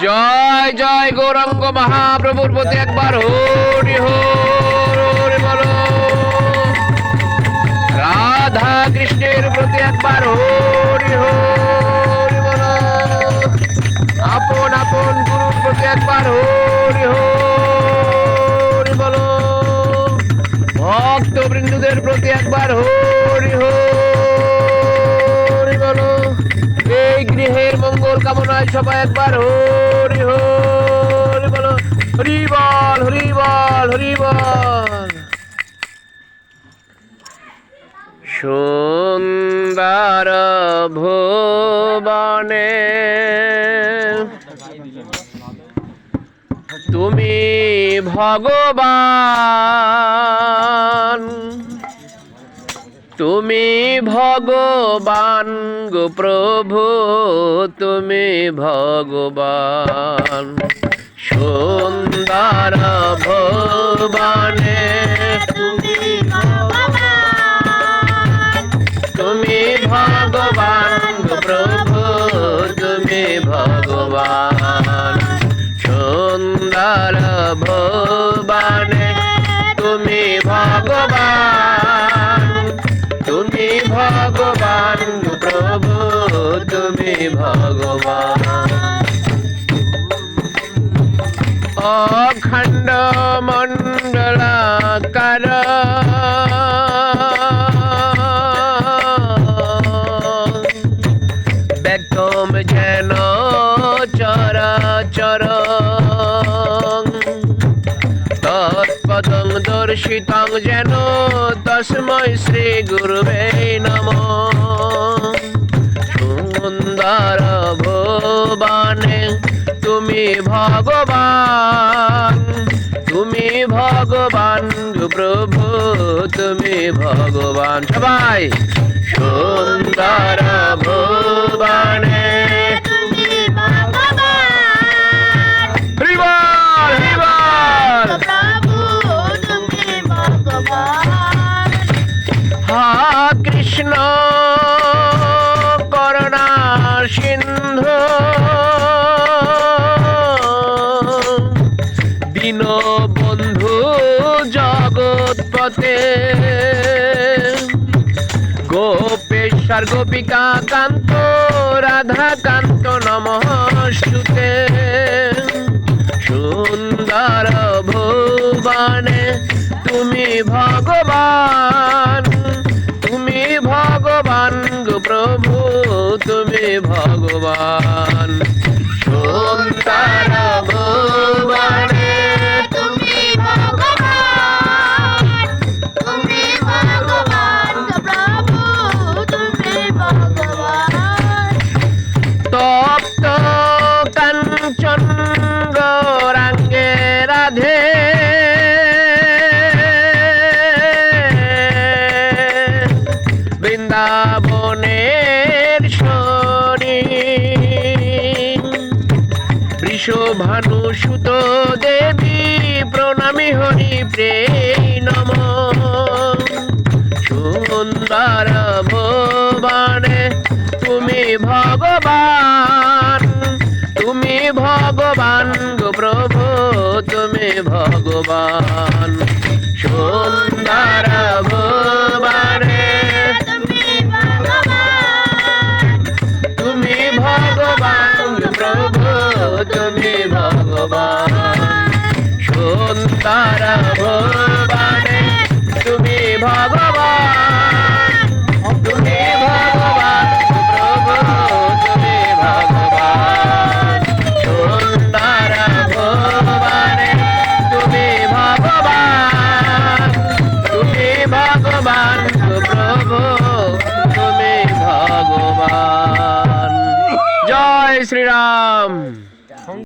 জয় জয় গৌরাঙ্গ মহাপ্রভুর প্রতি একবার হরি হরি বলো। রাধা কৃষ্ণের প্রতি একবার হরি হরি বলো। আপন আপন গুরুর প্রতি একবার হরি হরি বলো। ভক্ত বৃন্দদের প্রতি একবার হরি হরি বলো। এই গৃহের মঙ্গল কামনায় সবাই একবার হরি হরি বলো। হরি বল হরি বল হরি বল। সুন্দর ভুবনে তুমি ভগবান, তুমি ভগবান গো প্রভু, তুমি ভগবান। সুন্দর ভুবনে তুমি ভগবান গো প্রভু, তুমি ভগবান। সুন্দর ভুবনে তুমি ভগবান, তুমি ভগবান প্রভু, তুমি ভগবান। অখণ্ড মণ্ডলাকার ব্যক্তম যেন চরাচর, তৎপদং দর্শিতং যেন তস্मै শ্রী গুরুবে নমঃ। সুন্দর ভুবনে তুমি ভগবান, তুমি ভগবান প্রভু, তুমি ভগবান। সবাই সুন্দর ভুবনে তুমি ভগবান, হরি বল হরি বল প্রভু, তুমি ভগবান। হা কৃষ্ণ করুণা সিন্ধু, দীনবন্ধু জগৎপতে, গোপেশ্বর গোপিকা কান্ত রাধা কান্ত নমস্তুতে। সুন্দর ভুবনে তুমি ভগবান, তুমি ভগবান গো প্রভু, তুমি ভগবান। সুন্দর ভুবনে তুমি ভগবান, তুমি ভগবান গো প্রভু, তুমি ভগবান। তপ্ত কাঞ্চন গৌরাঙ্গে রাধে, বৃন্দাবনের শরী, বৃষভানু সুত দেবী প্রণামী হরি প্রেম নমঃ। সুন্দর ভুবনে তুমি ভগবান, তুমি ভগবান গো প্রভু, তুমি ভগবান। সুন্দর ভুবনে তুমি ভগবান, তুমি ভগবান গো প্রভু, তুমি ভগবান। সুন্দর ভুবনে তুমি ভগবান, তুমি ভগবান প্রভু, তুমি ভগবান। সুন্দর ভুবনে তুমি ভগবান, তুমি ভগবান প্রভু, তুমি ভগবান। জয় শ্রীরাম।